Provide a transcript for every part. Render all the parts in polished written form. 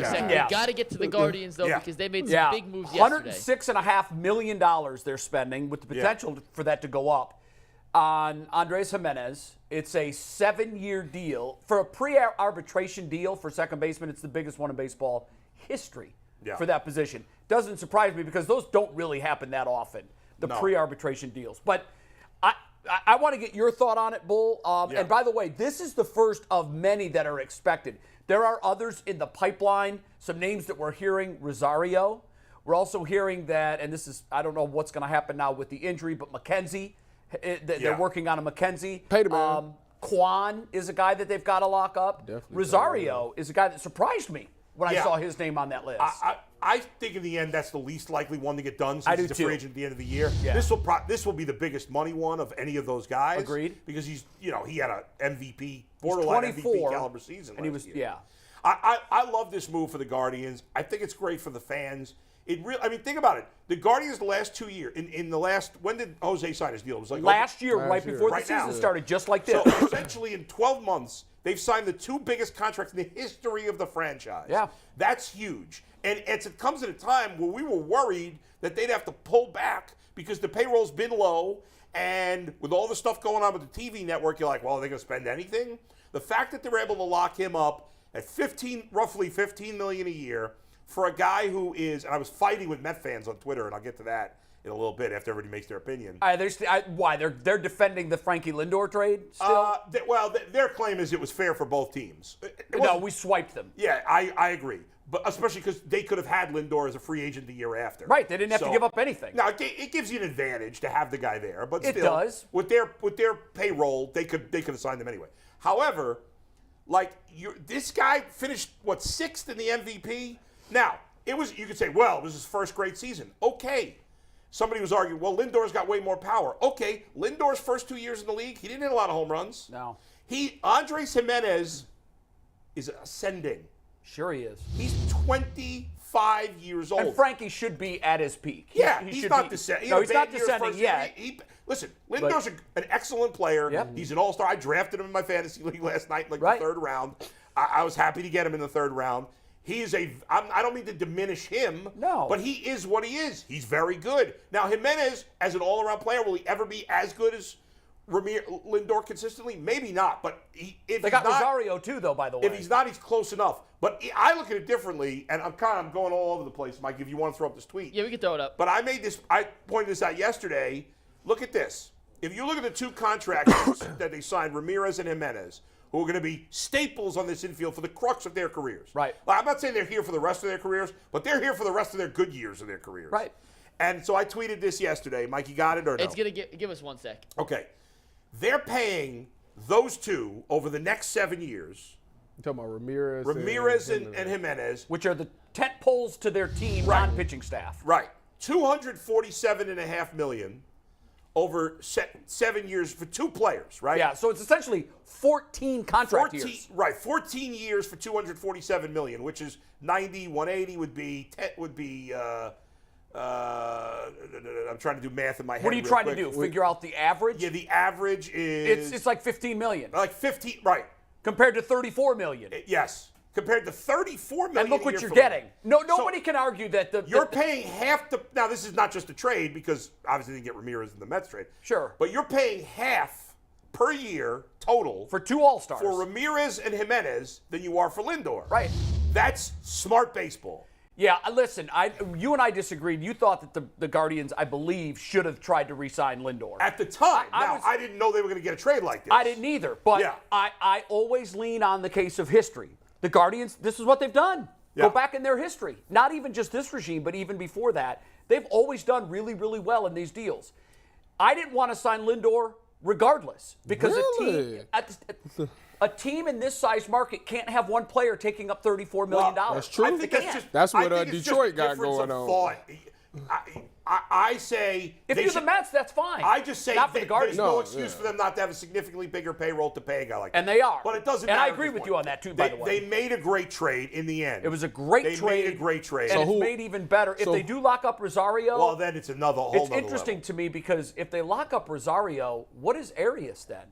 You got to get to the Guardians, though, because they made some big moves yesterday. $106.5 million they're spending with the potential for that to go up on Andrés Giménez. It's a 7-year deal. For a pre-arbitration deal for second baseman, it's the biggest one in baseball history for that position. Doesn't surprise me because those don't really happen that often, the pre-arbitration deals. But I want to get your thought on it, Bull. And by the way, this is the first of many that are expected. There are others in the pipeline, some names that we're hearing, Rosario. We're also hearing that, and this is, I don't know what's going to happen now with the injury, but McKenzie, they're working on a McKenzie. Quan is a guy that they've got to lock up. Definitely Rosario is a guy that surprised me when I saw his name on that list. I think in the end that's the least likely one to get done since he's a free agent at the end of the year. Yeah. This will be the biggest money one of any of those guys. Agreed. Because he had an MVP, borderline MVP caliber season and he was year. I love this move for the Guardians. I think it's great for the fans. Think about it. The Guardians the last 2 years, when did Jose sign his deal? It was like last year, right before the season started, just like this. So essentially in 12 months, they've signed the 2 biggest contracts in the history of the franchise. Yeah. That's huge. And it comes at a time where we were worried that they'd have to pull back because the payroll's been low. And with all the stuff going on with the TV network, you're like, well, are they going to spend anything? The fact that they're able to lock him up at roughly $15 million a year for a guy who is, and I was fighting with Met fans on Twitter, and I'll get to that in a little bit after everybody makes their opinion. Why? They're defending the Frankie Lindor trade still? Their claim is it was fair for both teams. No, we swiped them. Yeah, I agree. But especially because they could have had Lindor as a free agent the year after. Right, they didn't have to give up anything. Now, it gives you an advantage to have the guy there, but it still, does. With their payroll, they could have signed them anyway. However, this guy finished 6th in the MVP. Now, you could say, well, it was his first great season. Okay. Somebody was arguing, well, Lindor's got way more power. Okay, Lindor's first 2 years in the league, he didn't hit a lot of home runs. No. Andrés Giménez is ascending. Sure he is. He's 25 years old. And Frankie should be at his peak. He's not descending. No, he's not descending yet. Listen, Lindor's an excellent player. Yep. He's an all-star. I drafted him in my fantasy league last night in the 3rd round. I was happy to get him in the 3rd round. He is I don't mean to diminish him, but he is what he is. He's very good. Now, Gimenez, as an all-around player, will he ever be as good as Lindor consistently? Maybe not, but if they got Rosario too, though. By the way, if he's not, he's close enough. But I look at it differently, and I'm going all over the place, Mike. If you want to throw up this tweet, we can throw it up. But I pointed this out yesterday. Look at this. If you look at the 2 contracts that they signed, Ramirez and Gimenez, who are going to be staples on this infield for the crux of their careers. Right. Well, I'm not saying they're here for the rest of their careers, but they're here for the rest of their good years of their careers. Right. And so I tweeted this yesterday. Mike, you got it or no? It's going to give us 1 sec. Okay. They're paying those 2 over the next 7 years. You're talking about Ramirez and Gimenez. Which are the tent poles to their team non-pitching staff. Right. $247.5 million over 7 years for 2 players, right? Yeah, so it's essentially 14 contract years. Right, 14 years for $247 million, which is 90, 180 would be I'm trying to do math in my head. What are you trying to do? Figure out the average? Yeah, the average is it's like $15 million. Like 15, right. Compared to $34 million. Yes. Compared to $34 million. And look what you're getting. Nobody can argue that you're paying half the. Now this is not just a trade because obviously they didn't get Ramirez in the Mets trade. Sure. But you're paying half per year total for 2 All-Stars for Ramirez and Gimenez than you are for Lindor. Right. That's smart baseball. Yeah, listen, you and I disagreed. You thought that the Guardians, I believe, should have tried to re-sign Lindor. At the time. I didn't know they were going to get a trade like this. I didn't either. But I always lean on the case of history. The Guardians, this is what they've done. Yeah. Go back in their history. Not even just this regime, but even before that. They've always done really, really well in these deals. I didn't want to sign Lindor regardless because a team in this size market can't have one player taking up $34 million. That's true. I think that's what Detroit got going on. I say if you're the Mets, that's fine. I just say not for the Guardians. There's no excuse for them not to have a significantly bigger payroll to pay a guy like that. And they are. But it doesn't and matter. I agree with you on that too, by the way. They made a great trade in the end. It was a great trade. They made a great trade. And it's made even better. If they do lock up Rosario. Well, then it's another whole It's interesting to me because if they lock up Rosario, what is Arias then?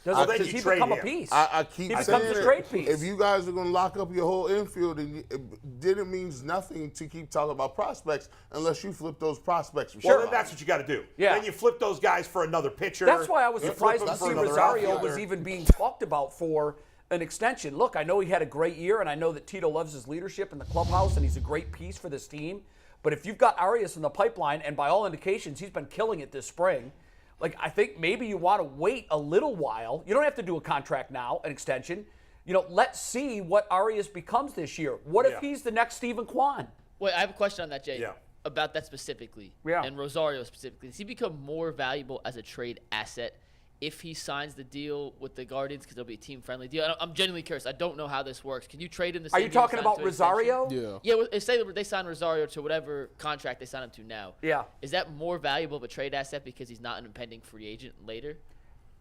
Does he become a piece? I keep saying becomes a trade piece. If you guys are going to lock up your whole infield, then it means nothing to keep talking about prospects unless you flip those prospects. Well, then that's what you got to do. Yeah. Then you flip those guys for another pitcher. That's why I was surprised to for see another Rosario outfielder. was even being talked about for an extension. Look, I know he had a great year, and I know that Tito loves his leadership in the clubhouse, and he's a great piece for this team. But if you've got Arias in the pipeline, and by all indications, he's been killing it this spring, like, I think maybe you want to wait a little while. You don't have to do a contract now, an extension. Let's see what Arias becomes this year. What if he's the next Stephen Kwan? Wait, I have a question on that, Jay. Yeah. About that specifically. Yeah. And Rosario specifically. Does he become more valuable as a trade asset if he signs the deal with the Guardians, because it'll be a team-friendly deal? I'm genuinely curious. I don't know how this works. Can you trade him the same Are you talking deal, about sign to Rosario? extension? Yeah, say they sign Rosario to whatever contract they sign him to now. Yeah. Is that more valuable of a trade asset because he's not an impending free agent later?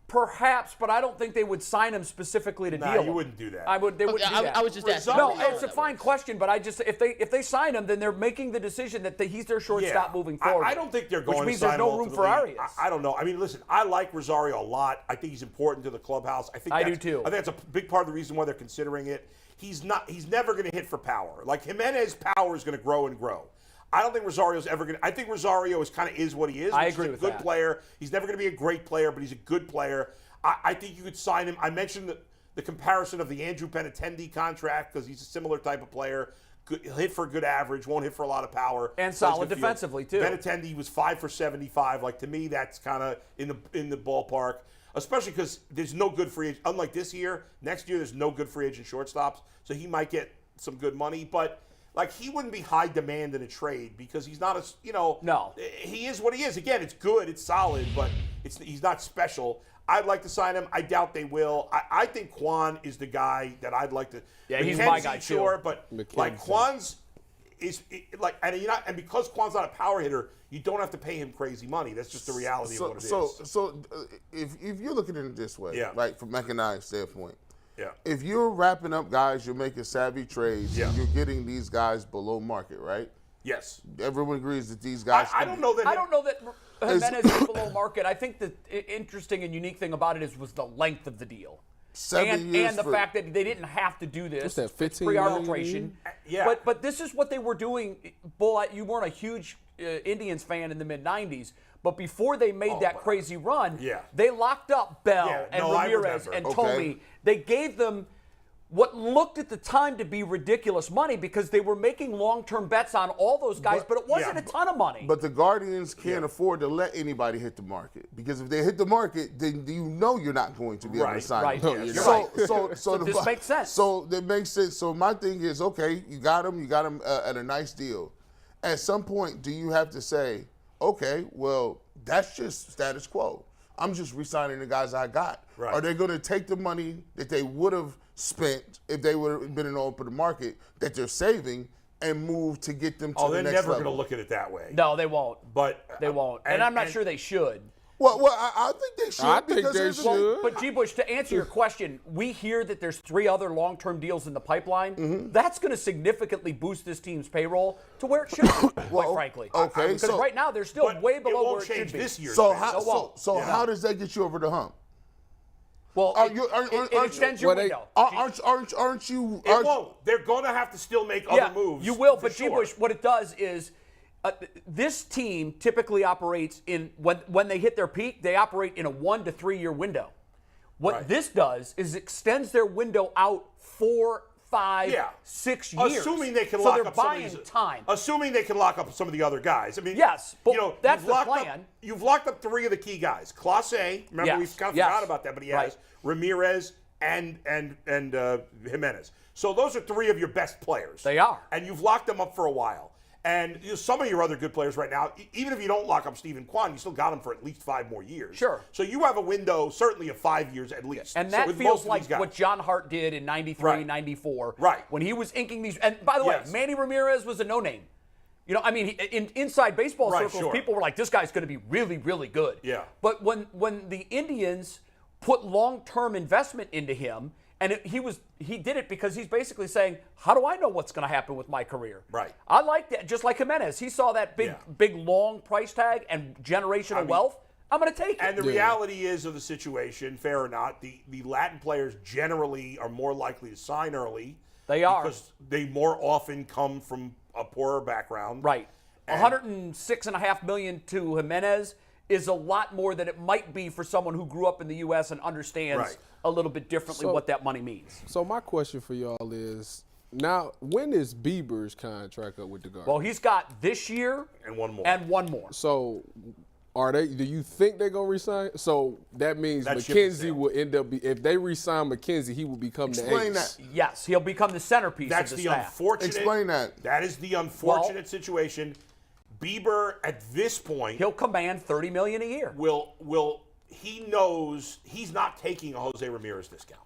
Perhaps, but I don't think they would sign him specifically to deal. you wouldn't do that. They wouldn't do that. I was just asking. No, it's a fine question, but if they sign him, then they're making the decision that he's their shortstop moving forward. I don't think they're going which means to sign there's no him room for ultimately. Arias. I don't know. I mean, listen, I like Rosario a lot. I think he's important to the clubhouse. I do too. I think that's a big part of the reason why they're considering it. He's never going to hit for power. Like, Gimenez power is going to grow and grow. I don't think Rosario's ever going to. I think Rosario is what he is. I agree with that. He's a good player. He's never going to be a great player, but he's a good player. I think you could sign him. I mentioned the comparison of the Andrew Benintendi contract because he's a similar type of player. Good, he'll hit for a good average, won't hit for a lot of power. And solid defensively, too. Benintendi was 5 for 75. Like, to me, that's kind of in the ballpark, especially because there's no good free agent. Unlike this year, next year there's no good free agent shortstops, so he might get some good money. But, like, he wouldn't be high demand in a trade because he's not No. He is what he is. Again, it's good, it's solid, but he's not special. I'd like to sign him. I doubt they will. I think Kwan is the guy that I'd like to. Yeah, he's my guy too. Sure, but like Kwan's and because Kwan's not a power hitter, you don't have to pay him crazy money. That's just the reality of what it is. So if you're looking at it this way, right, from economic standpoint, yeah. If you're wrapping up guys, you're making savvy trades, and you're getting these guys below market, right? Yes. Everyone agrees that these guys. I don't know that. Jimenez is below market. I think the interesting and unique thing about it was the length of the deal. 7 years and the fact that they didn't have to do this. What's that, 15 pre-arbitration. Yeah. But this is what they were doing. Bull, you weren't a huge Indians fan in the mid-'90s, but before they made that crazy run, they locked up Bell and Ramirez and Tomey. They gave them what looked at the time to be ridiculous money because they were making long-term bets on all those guys, but it wasn't a ton of money. But the Guardians can't afford to let anybody hit the market because if they hit the market, then you're not going to be able to sign them. Right. You're right. So this makes sense. So that makes sense. So my thing is, okay, you got him at a nice deal. At some point, do you have to say, okay, well, that's just status quo. I'm just re-signing the guys I got. Right. Are they going to take the money that they would have spent if they would have been in the open market that they're saving and move to get them to the next level? They're never going to look at it that way. No, they won't. But they won't. And I'm not sure they should. Well, I think they should. I think they should. But G. Bush, to answer your question, we hear that there's 3 other long-term deals in the pipeline. Mm-hmm. That's going to significantly boost this team's payroll to where it should be, quite frankly. Okay, because right now they're still way below where it should be. This year. So how does that get you over the hump? Well, it extends your window. Aren't you? It won't. They're going to have to still make other moves. You will, but G. Bush, what it does is this team typically operates in when they hit their peak, they operate in a 1 to 3 year window. What this does is extends their window out 4, 5, 6 years. Assuming they can so lock they're up some buying of these, time. Assuming they can lock up some of the other guys. I mean, yes, but that's the plan. You've locked up 3 of the key guys. Clase, remember we kind of forgot about that, but he has Ramirez and Gimenez. So those are 3 of your best players. They are, and you've locked them up for a while. And some of your other good players right now, even if you don't lock up Stephen Kwan, you still got him for at least 5 more years. Sure. So you have a window, certainly of 5 years at least. And that feels like what John Hart did in 93, 94. Right. When he was inking these. And by the way, Manny Ramirez was a no-name. You know, I mean, in inside baseball circles, people were like, this guy's going to be really, really good. Yeah. But when the Indians put long-term investment into him, and he did it because he's basically saying, how do I know what's going to happen with my career? Right. I like that. Just like Gimenez. He saw that big, long price tag and generational wealth. I'm going to take it. And the reality is of the situation, fair or not, the Latin players generally are more likely to sign early. They are. Because they more often come from a poorer background. Right. $106.5 million to Gimenez is a lot more than it might be for someone who grew up in the U.S. and understands a little bit differently what that money means. So my question for y'all is, now, when is Bieber's contract up with the Guardians? Well, he's got this year and one more. And one more. So do you think they're going to resign? So that means McKenzie will end up, if they resign McKenzie, he will become the ace. Explain that. Yes, he'll become the centerpiece That's of the the staff. unfortunate. Explain that. That is the unfortunate situation. Bieber, at this point, he'll command $30 million a year. He knows he's not taking a Jose Ramirez discount.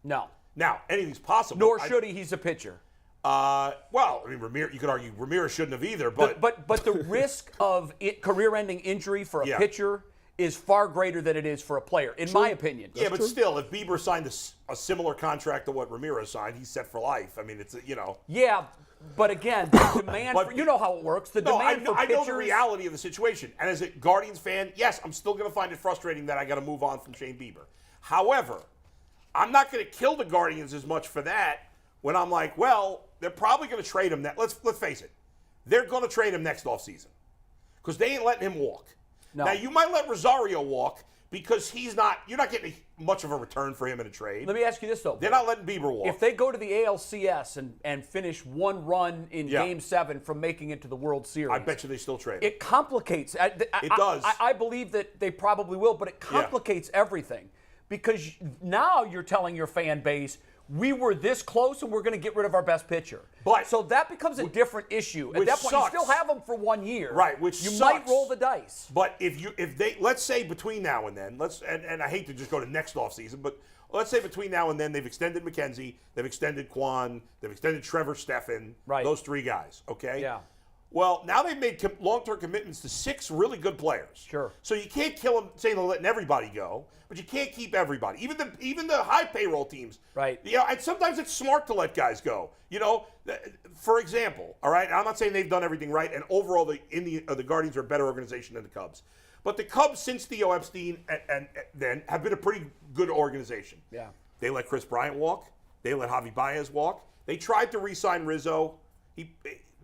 No. Now, anything's possible. Nor should he. He's a pitcher. Well, I mean, Ramirez, you could argue Ramirez shouldn't have either, but the risk of career-ending injury for a pitcher is far greater than it is for a player, in my opinion. Yeah, but still, if Bieber signed a similar contract to what Ramirez signed, he's set for life. I mean, it's Yeah, but again, the demand. You know how it works. The demand for pitchers. I know the reality of the situation, and as a Guardians fan, yes, I'm still going to find it frustrating that I got to move on from Shane Bieber. However, I'm not going to kill the Guardians as much for that when I'm like, well, they're probably going to trade him. Let's face it, they're going to trade him next offseason because they ain't letting him walk. No. Now, you might let Rosario walk because you're not getting much of a return for him in a trade. Let me ask you this, though. They're not letting Bieber walk. If they go to the ALCS and finish one run in Game 7 from making it to the World Series, I bet you they still trade him. It complicates. It does. I believe that they probably will, but it complicates everything because now you're telling your fan base, we were this close and we're going to get rid of our best pitcher. So that becomes a different issue. At that point, you still have them for 1 year. Right, which you sucks. might roll the dice. But if they let's say between now and then, and I hate to just go to next offseason, but let's say between now and then they've extended McKenzie, they've extended Quan, they've extended Trevor Stephan, those three guys, okay? Yeah. Well, now they've made long-term commitments to 6 really good players. Sure. So you can't kill them saying they're letting everybody go, but you can't keep everybody. Even the high payroll teams. Right. You know, and sometimes it's smart to let guys go. You know, for example, all right, I'm not saying they've done everything right, and overall the Guardians are a better organization than the Cubs. But the Cubs, since Theo Epstein and then, have been a pretty good organization. Yeah. They let Chris Bryant walk. They let Javi Baez walk. They tried to re-sign Rizzo.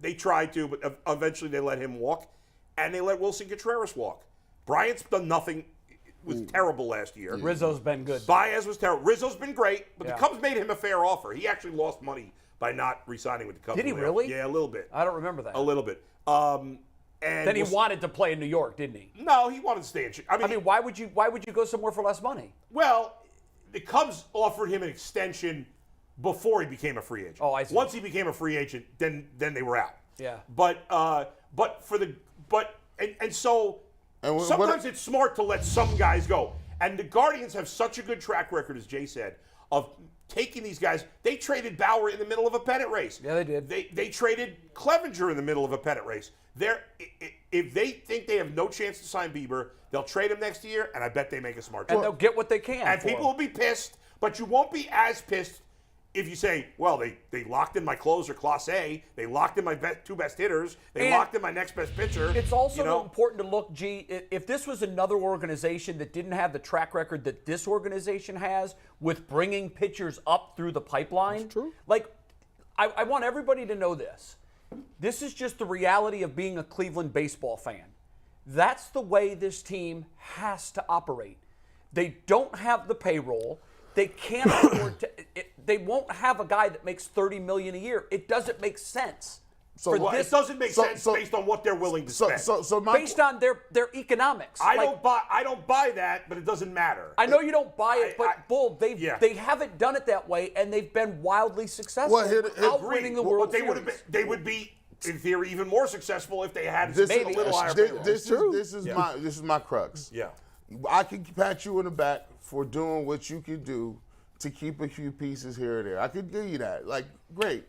They tried to, but eventually they let him walk. And they let Wilson Contreras walk. Bryant's done nothing. Was terrible last year. Rizzo's been good. Baez was terrible. Rizzo's been great, but the Cubs made him a fair offer. He actually lost money by not re-signing with the Cubs. Did he really? Yeah, a little bit. I don't remember that. A little bit. And then he wanted to play in New York, didn't he? No, he wanted to stay in Chicago. I mean, why would you go somewhere for less money? Well, the Cubs offered him an extension before he became a free agent. Oh, I see. Once he became a free agent, then they were out. Yeah. So sometimes it's smart to let some guys go. And the Guardians have such a good track record, as Jay said, of taking these guys. They traded Bauer in the middle of a pennant race. Yeah, they did. They traded Clevenger in the middle of a pennant race. If they think they have no chance to sign Bieber, they'll trade him next year, and I bet they make a smart trade. And they'll get what they can. And people will be pissed, but you won't be as pissed if you say, well, they locked in my closer, Clase. They locked in my two best hitters. They locked in my next best pitcher. It's also important to look, if this was another organization that didn't have the track record that this organization has with bringing pitchers up through the pipeline. That's true. Like, I want everybody to know this. This is just the reality of being a Cleveland baseball fan. That's the way this team has to operate. They don't have the payroll. They can't afford to. They won't have a guy that makes $30 million a year. It doesn't make sense. It doesn't make sense based on what they're willing to spend. Based on their economics. I don't buy that, but it doesn't matter. I know you don't buy it, but Bull, they haven't done it that way, and they've been wildly successful without winning the World Series. They would be, in theory, even more successful if they had this a little higher payroll. This is my crux. Yeah. I can pat you in the back for doing what you can do to keep a few pieces here or there. I could give you that. Like, great,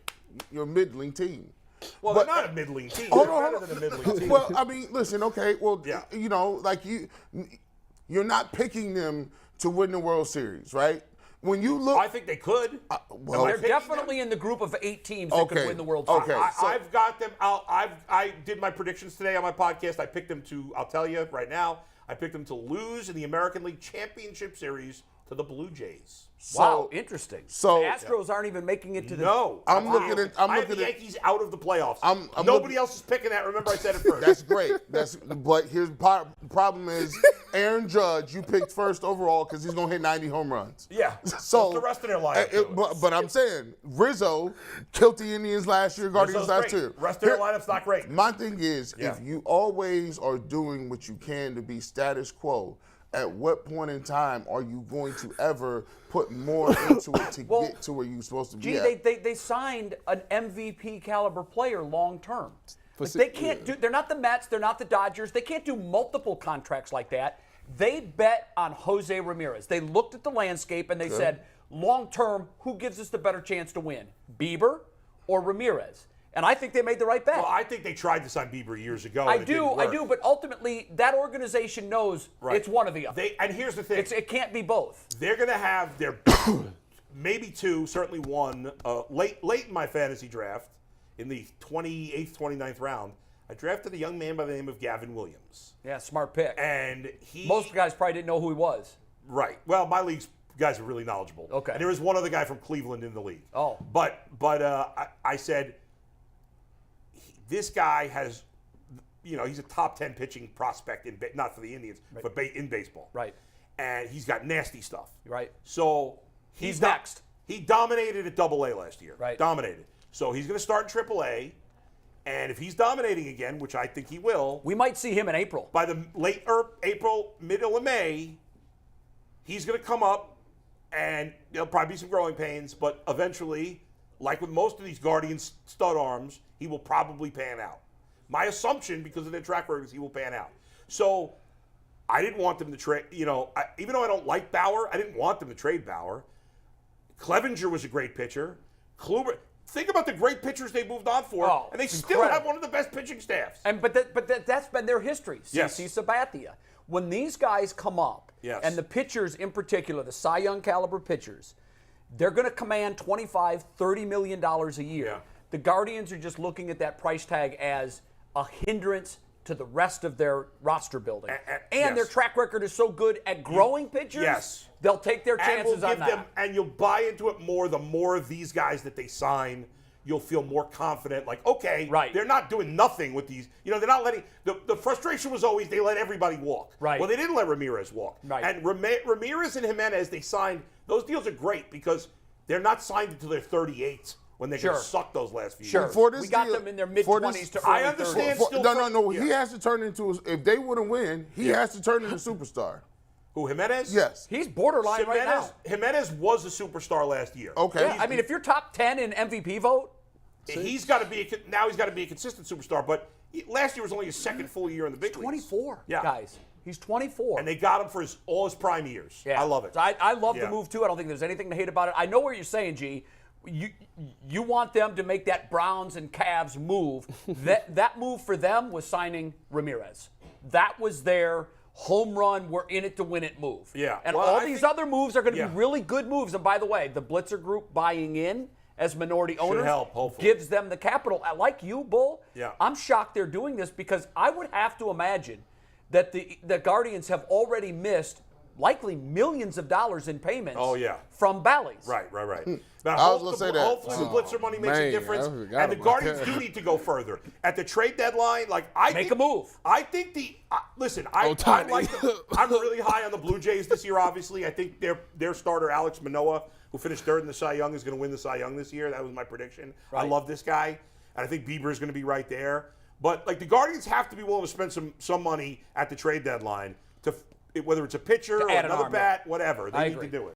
you're a middling team. Well, they're not a middling team. They're better than a middling team. Well, I mean, listen, okay, well, you're not picking them to win the World Series, right? When you look, I think they could. They're definitely in the group of 8 teams that could win the World Series. Okay, I've got them. I did my predictions today on my podcast. I picked them to. I'll tell you right now. I picked them to lose in the American League Championship Series to the Blue Jays. Wow, interesting. So the Astros aren't even making it to the. No, I'm looking at. I have the Yankees out of the playoffs. Nobody else is picking that. Remember, I said it first. That's great. But here's the problem is Aaron Judge. You picked first overall because he's gonna hit 90 home runs. Yeah. So the rest of their lineup. But I'm saying Rizzo killed the Indians last year, Guardians last year. Rest of their lineup's not great. My thing is, if you always are doing what you can to be status quo, at what point in time are you going to ever put more into it to get to where you're supposed to be at? They signed an MVP caliber player long term. Like they can't do. They're not the Mets. They're not the Dodgers. They can't do multiple contracts like that. They bet on Jose Ramirez. They looked at the landscape and they said, long term, who gives us the better chance to win, Bieber or Ramirez? And I think they made the right bet. Well, I think they tried to sign Bieber years ago. I do, but ultimately that organization knows it's one of the other. And here's the thing: it can't be both. They're going to have their maybe two, certainly one, late in my fantasy draft, in the 28th, 29th round. I drafted a young man by the name of Gavin Williams. Yeah, smart pick. And most guys probably didn't know who he was. Right. Well, my league's guys are really knowledgeable. Okay. And there was one other guy from Cleveland in the league. Oh. But I said, this guy has, he's a top 10 pitching prospect not for the Indians, but in baseball. Right. And he's got nasty stuff. Right. So he's next. He dominated at Double-A last year. Right. Dominated. So he's going to start in Triple-A. And if he's dominating again, which I think he will, we might see him in April. By the late April, middle of May, he's going to come up, and there'll probably be some growing pains, but eventually, like with most of these Guardians stud arms, he will probably pan out. My assumption, because of their track record, is he will pan out. So I didn't want them to trade, even though I don't like Bauer, I didn't want them to trade Bauer. Clevenger was a great pitcher. Kluber. Think about the great pitchers they moved on for, and they still have one of the best pitching staffs. But that's been their history. Yes. CC Sabathia. When these guys come up, and the pitchers in particular, the Cy Young caliber pitchers, they're going to command $25, $30 million a year. Yeah. The Guardians are just looking at that price tag as a hindrance to the rest of their roster building. And their track record is so good at growing pitchers, they'll take their chances on that. And you'll buy into it more. The more of these guys that they sign, you'll feel more confident. Like, okay, they're not doing nothing with these. They're not letting – the frustration was always they let everybody walk. Right. Well, they didn't let Ramirez walk. Right. And Ramirez and Gimenez, they signed – those deals are great because they're not signed until they're 38 when they can suck those last few years. We got them in their mid-20s to early 30s. I understand No. He has to turn into – if they want to win, he has to turn into a superstar. Who, Gimenez? Yes. He's borderline right now. Gimenez was a superstar last year. Okay. Yeah, I mean, if you're top 10 in MVP vote – he's got to be a consistent superstar, but last year was only his second full year in the big leagues. 24, guys. He's 24. And they got him for all his prime years. Yeah. I love it. So I love the move, too. I don't think there's anything to hate about it. I know what you're saying, G. You want them to make that Browns and Cavs move. that move for them was signing Ramirez. That was their home run, we're in it to win it move. Yeah. And all these other moves are going to be really good moves. And by the way, the Blitzer group buying in as minority owners gives them the capital. Like you, Bull, I'm shocked they're doing this because I would have to imagine that the Guardians have already missed likely millions of dollars in payments from Bally's. Right. Now, I was going to say that. Hopefully the Blitzer money makes a difference. And the Guardians do need to go further. At the trade deadline, make a move. I think listen, I'm really high on the Blue Jays this year, obviously. I think their starter, Alex Manoah, who finished third in the Cy Young, is going to win the Cy Young this year. That was my prediction. I love this guy. And I think Bieber is going to be right there. But the Guardians have to be willing to spend some money at the trade deadline to whether it's a pitcher or another bat, whatever. They need to do it.